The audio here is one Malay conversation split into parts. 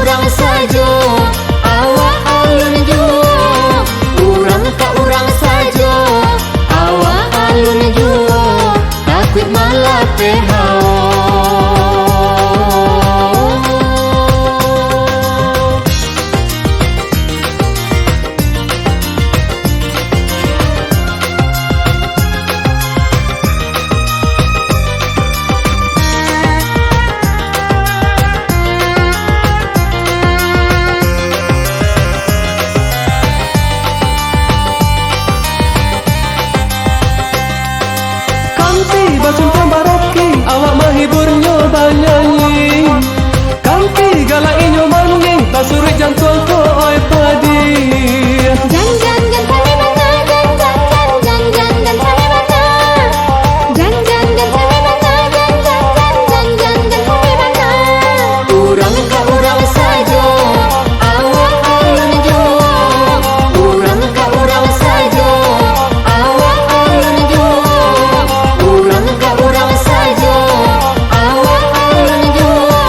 urang saja, awak alun jua. Urang ka urang saja, awak alun jua. Takut malah terhawa. Basuntan baraki, awak menghibur nyoba nyanyi. Kanti galak inyo mandi, basuri jantung ko oi padi. Jan jan jan tali mana, jan jan jan jan jan jan tali mana. Jan jan jan tali mana, jan jan jan jan jan jan tali mana. Urang ka urang saja, awak alun jua. Urang ka urang saja, awak alun jua. Urang ka urang saja, awak alun jua.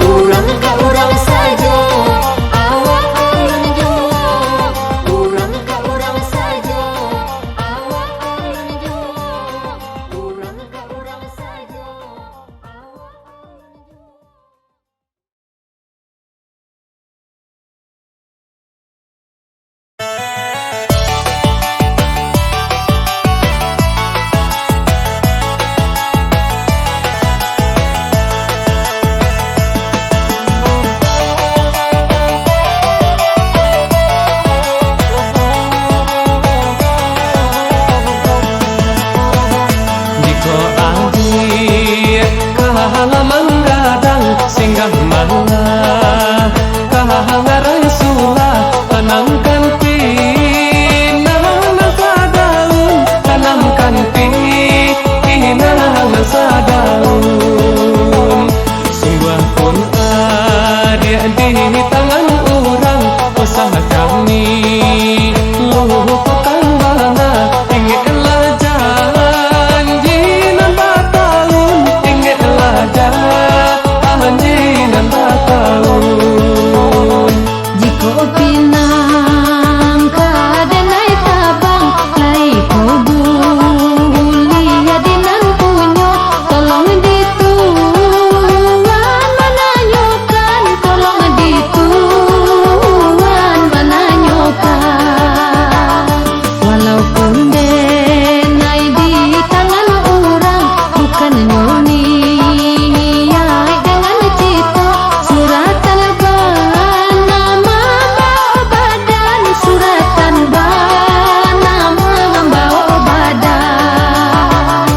Urang ka urang saja, awak alun jua. Urang ka urang saja, awak alun jua. Urang ka urang saja, awak alun jua. Jika adi kahalaman gadang singgah mana, kahangaran sulah tanamkan pinang sadaun, tanamkan pinang sadaun. Sungguh pun ada di tangan orang, usaha kami lupakan mana, ingatlah janji nambah tahun, ingatlah janji nambah tahun. Jika pinang kadenai tabang, lai kubuli adinan punyo. Tolong dituan menanyakan, tolong dituan menanyakan. Walaupun denai di tangan orang, bukan nyoni dengan cita. Suratan nama bawa badan, suratan nama bawa badan.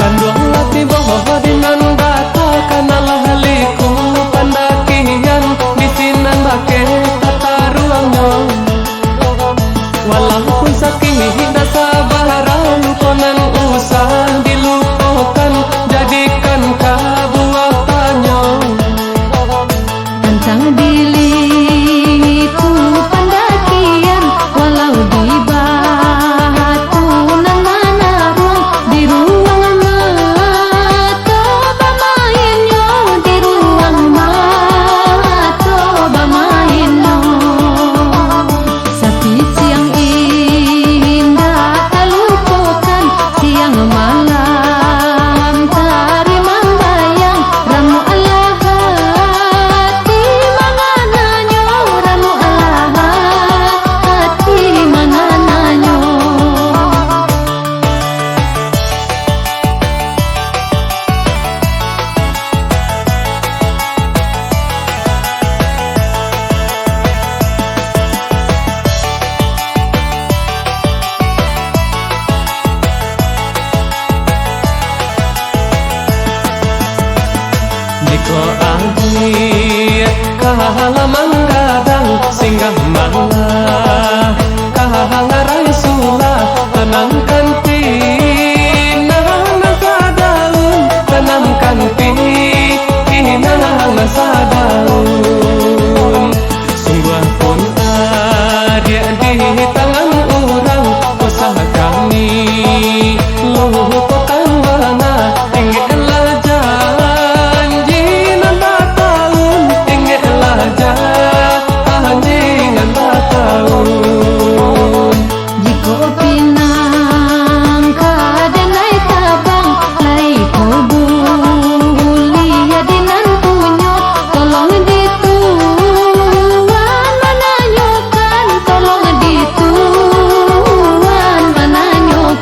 Kandung lati bahwa dinan bata kanalah liku pandakian di sinan bake tata ruangnya. Walaupun saking hinda sabaran konan usah dilupakan, jadikan kabuatannya. Tentang diliku pendakian, walau di batu nan mana ruang, di ruang mata bamainyo, di ruang mata bamainyo. Sapi siang indah tak lupakan, siang malam tari membayang. Ramu Allah hati mangananyo, ramu Allah hati mangananyo. Jika adi kahalaman gadang singgah mana, kahangaran sulah tenangkan ini luhur kang mana ingatlah janji nanda tahun ingatlah janji nanda tahun Jika pinang kadenai tabang lai kebuli adinan punyo tolong dituan menanyakan tolong dituan menanyakan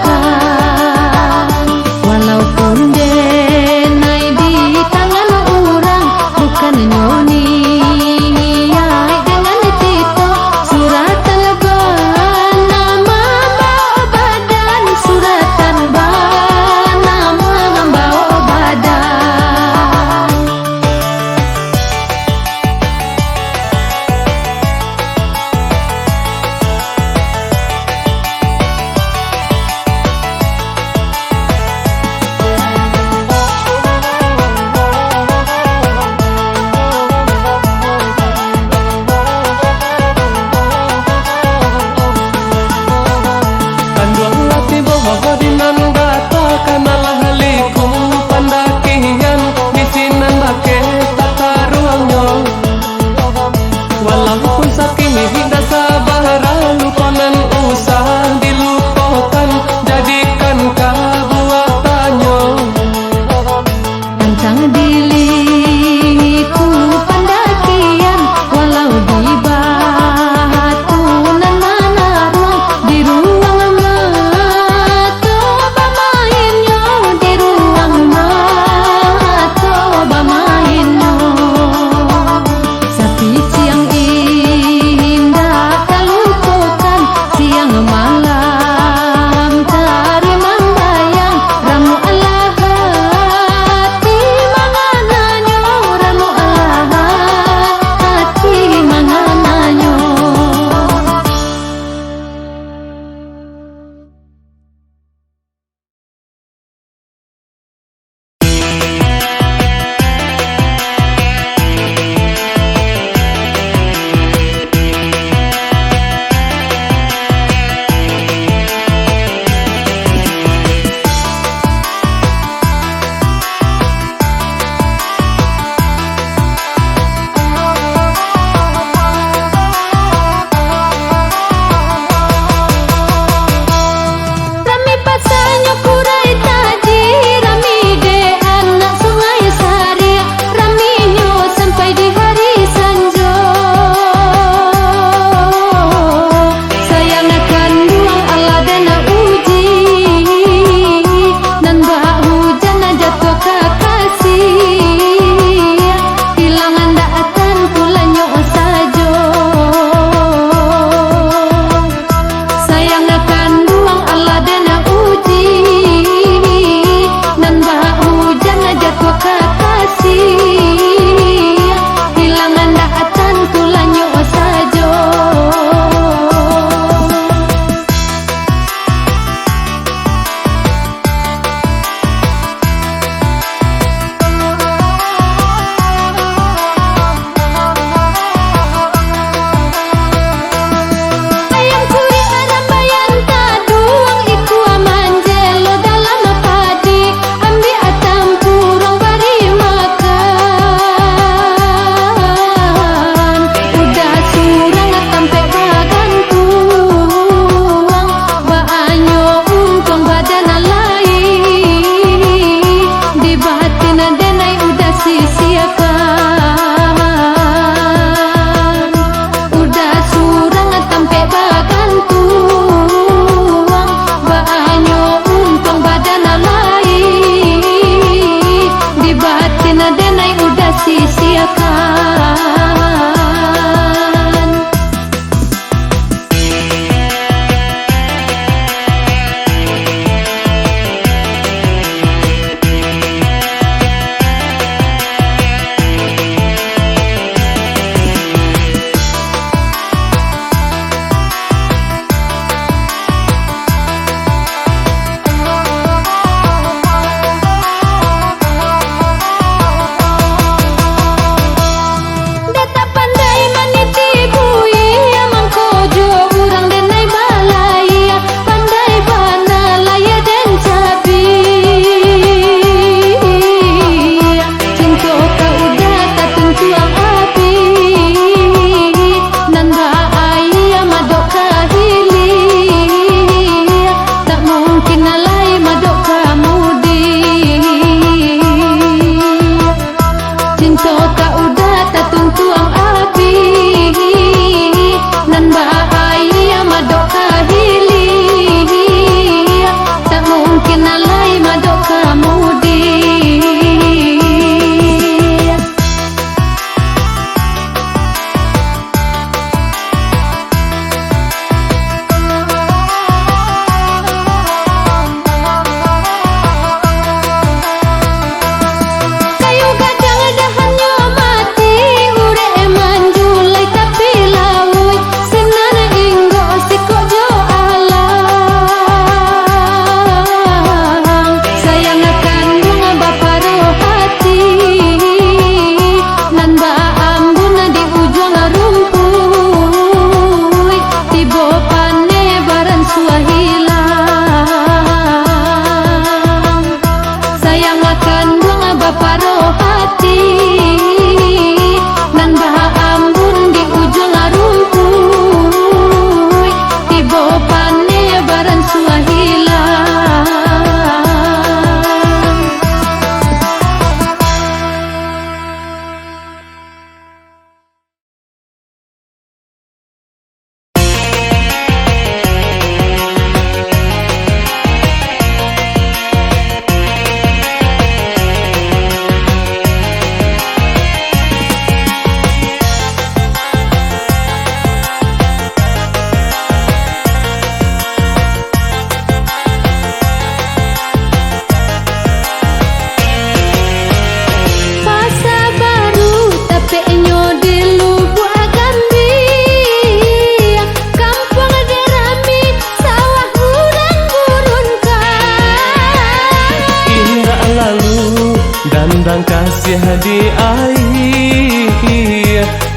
kasih di air,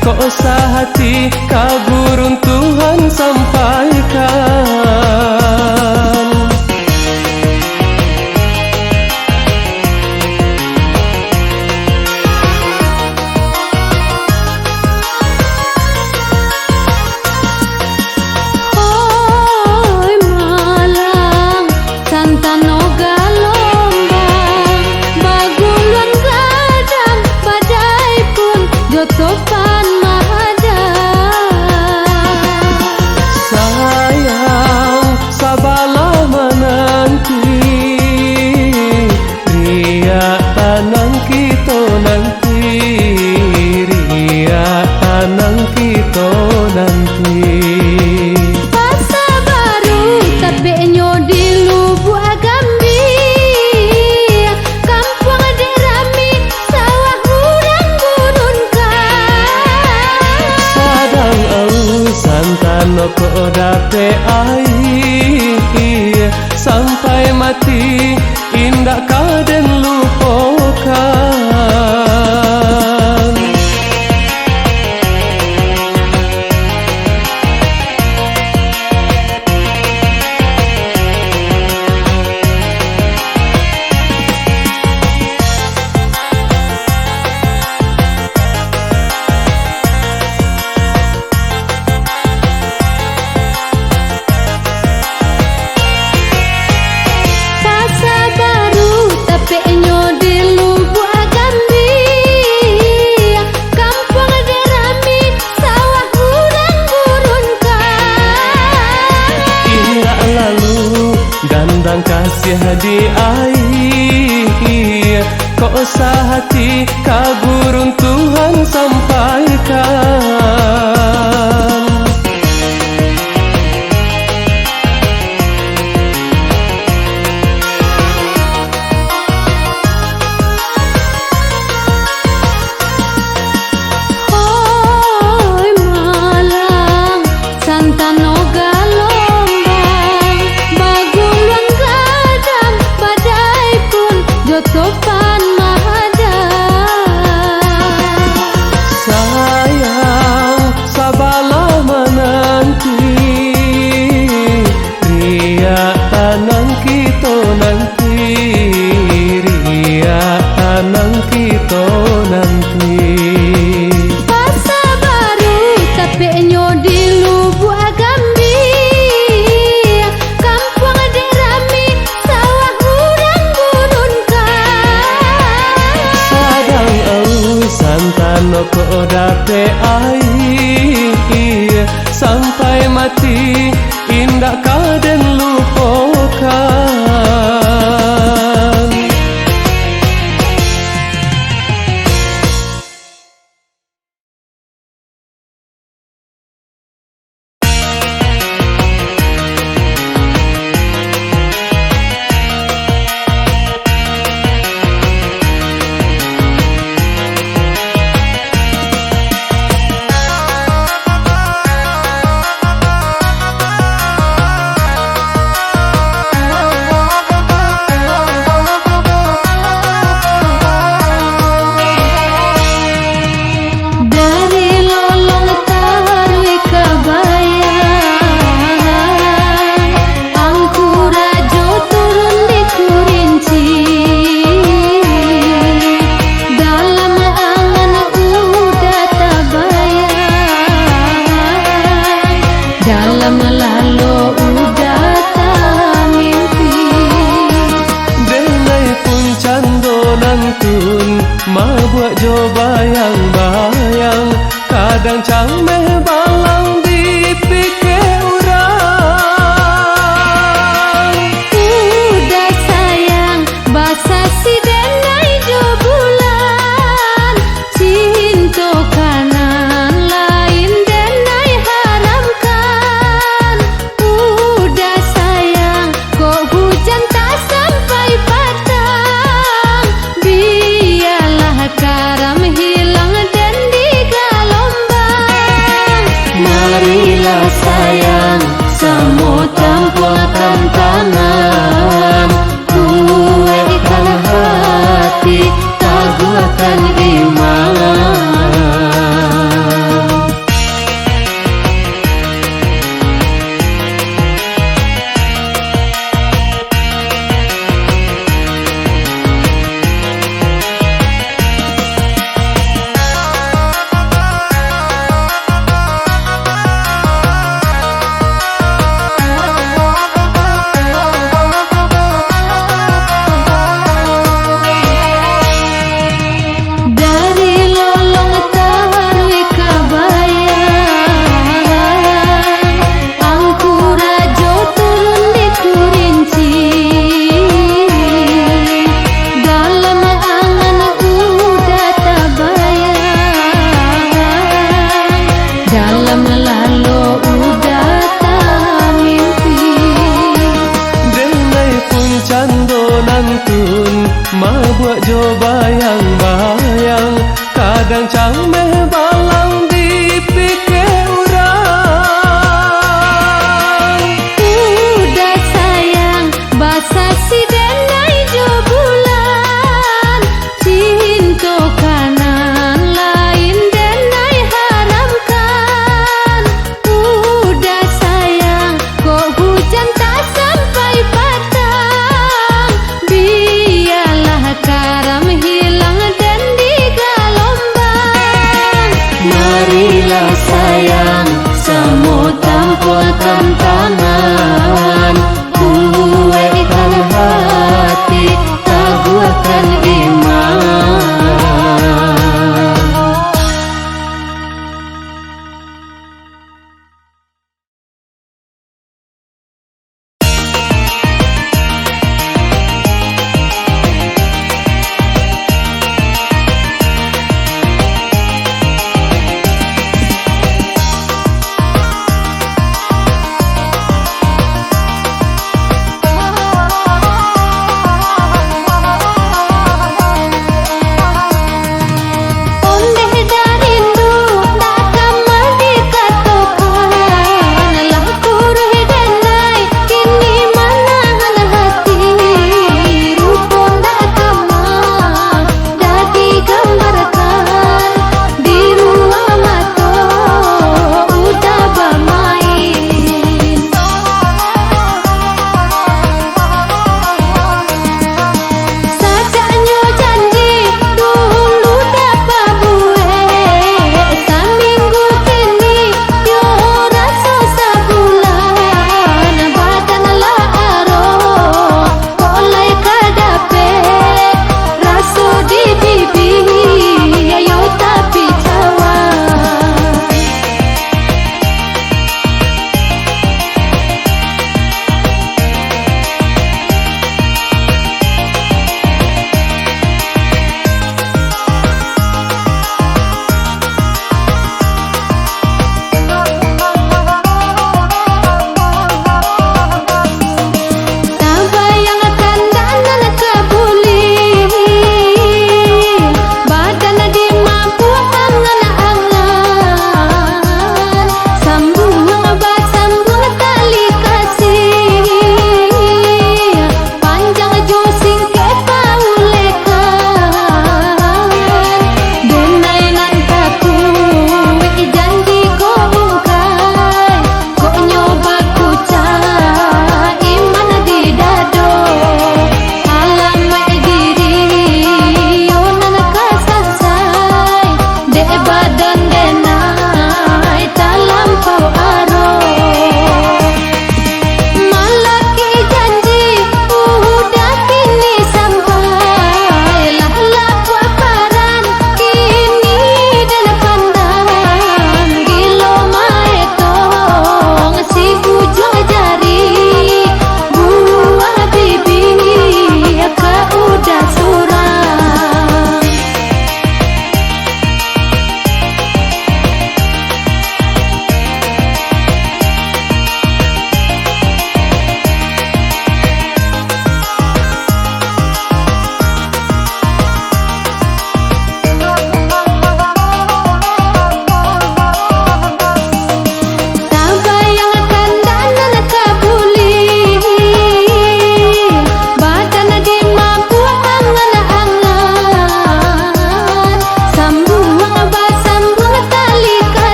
kok usah hati kaburun Tuhan sampaikan. Oi malang santan oga lombang, bagulun gadang badai pun jotopan mahadang. Sayang sabalah menanti, ria tanang kita nanti, ria tanang kita nanti. Pasar baru tapi di Lubuk Agambi, kampung adik rami sawah urang gurunkan. Sadang au santan ko dape air, sampai mati indah kaden lupakan. Pasar baru tapi di Lubuk Agambi, kampung adik rami sawah urang gurunkan. Ingat lalu gandang kasih di air, kok usah hati kaburun Tuhan sampaikan. Oi malang santan oga lombang, bagulun gadang badai pun jotopan mahadang. Sayang sabalah menanti, ria tanang kita nanti, ria tanang kita nanti. Pasar baru tapi di Lubuk Agambi, kampung adik rami sawah urang gurunkan. Sadang au santan ko dape air, sampai mati indah kaden lupakan. Dari lolong tarui kebayang, angku rajo turun di Kurinci. Dalam angan udah tabayang, dalam lalu udah tak mimpi. Denai pun cando nantun, ma buat jo bayang-bayang, kadang cameh balang dipikir urang. Udah sayang basa si denai jo bulan, cinta kanan lain denai haramkan. Udah sayang kok hujan tak sampai patang, biarlah karam hilang dan digalombang.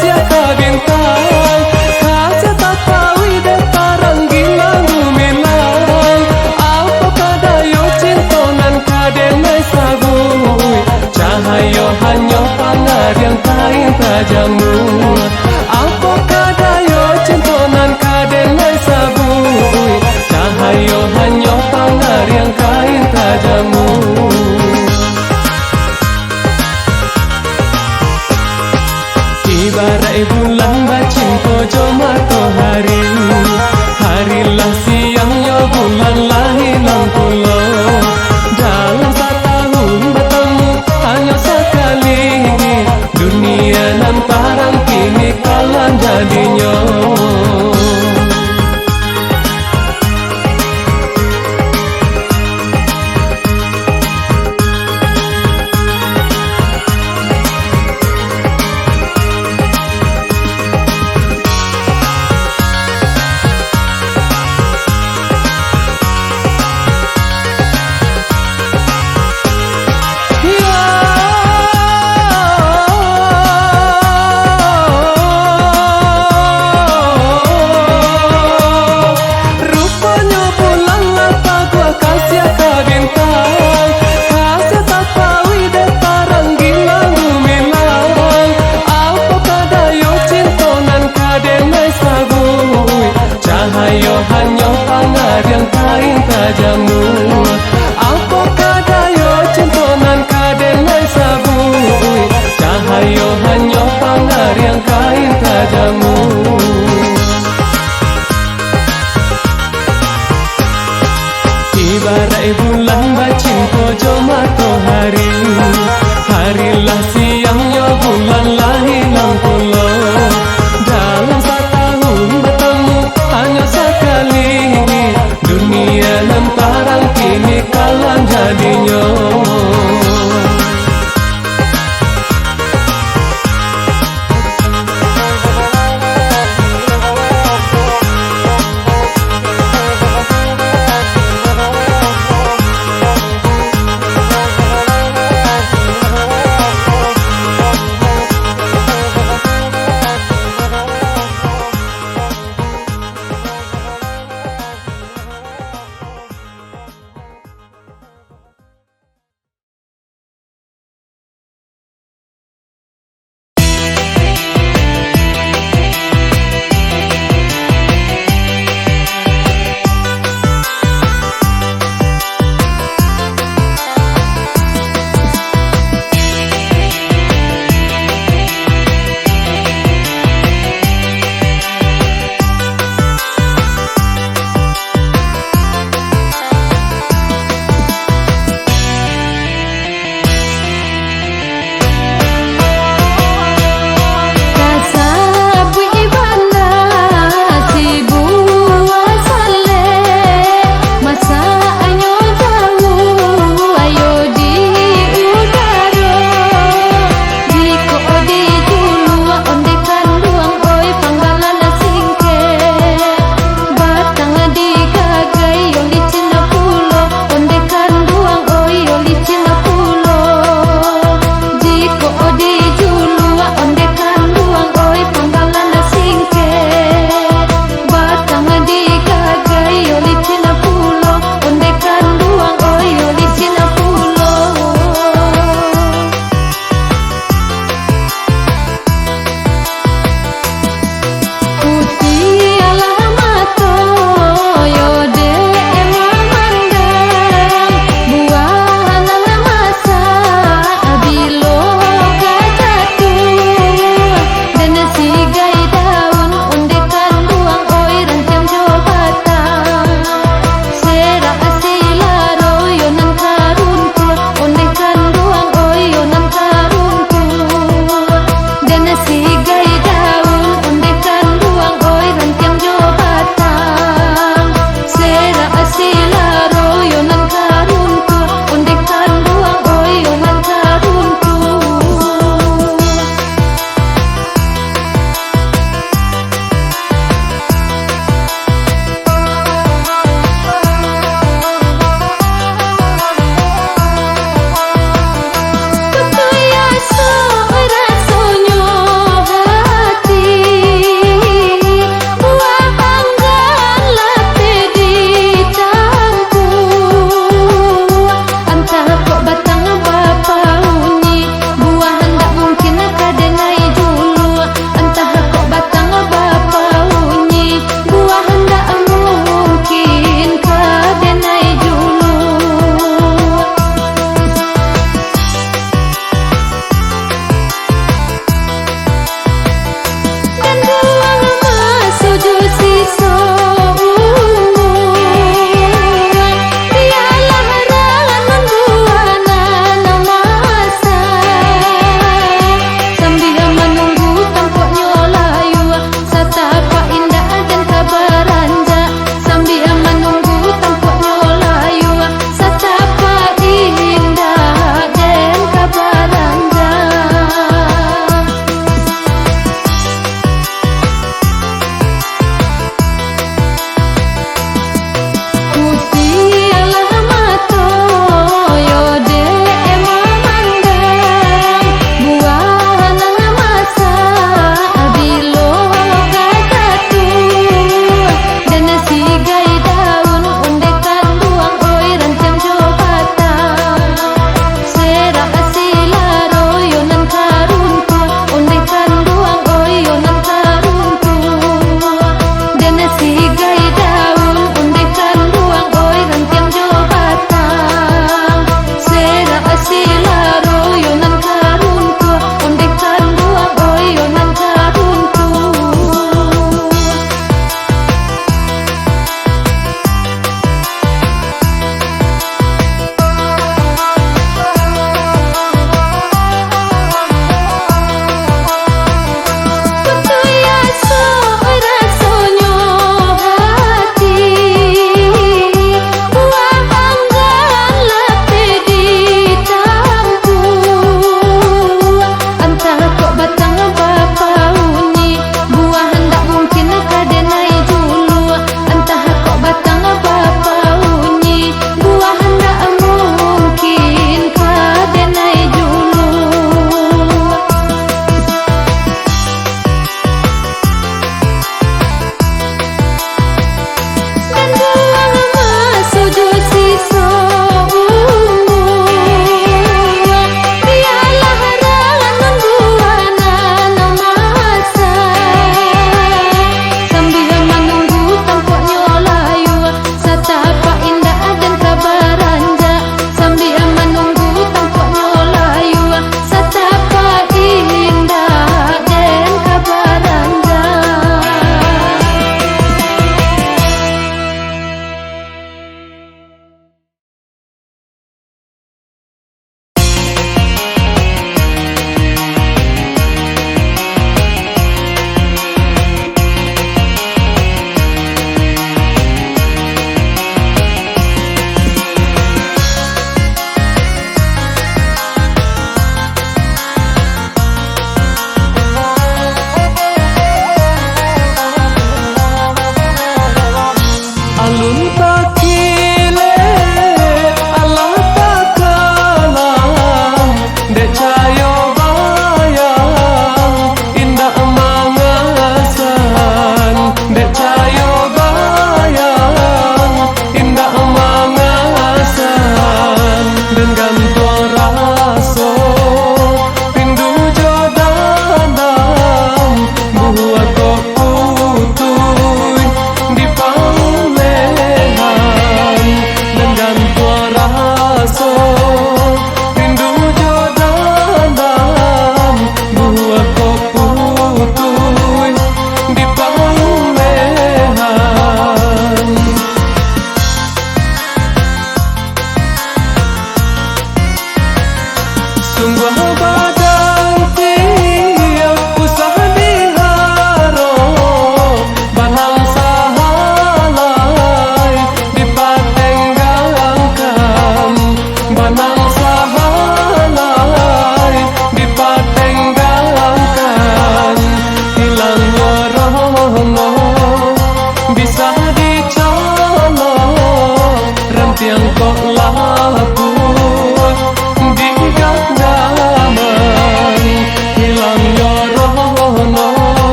siapa bintang kasih tak tahu ide tarang gilang gemilang apakah dayo cinta nan kadenai sabui cahayo hanya pangar yang kain tajammu apakah dayo cinta nan kadenai sabui cahayo hanya pangar yang kain tajammu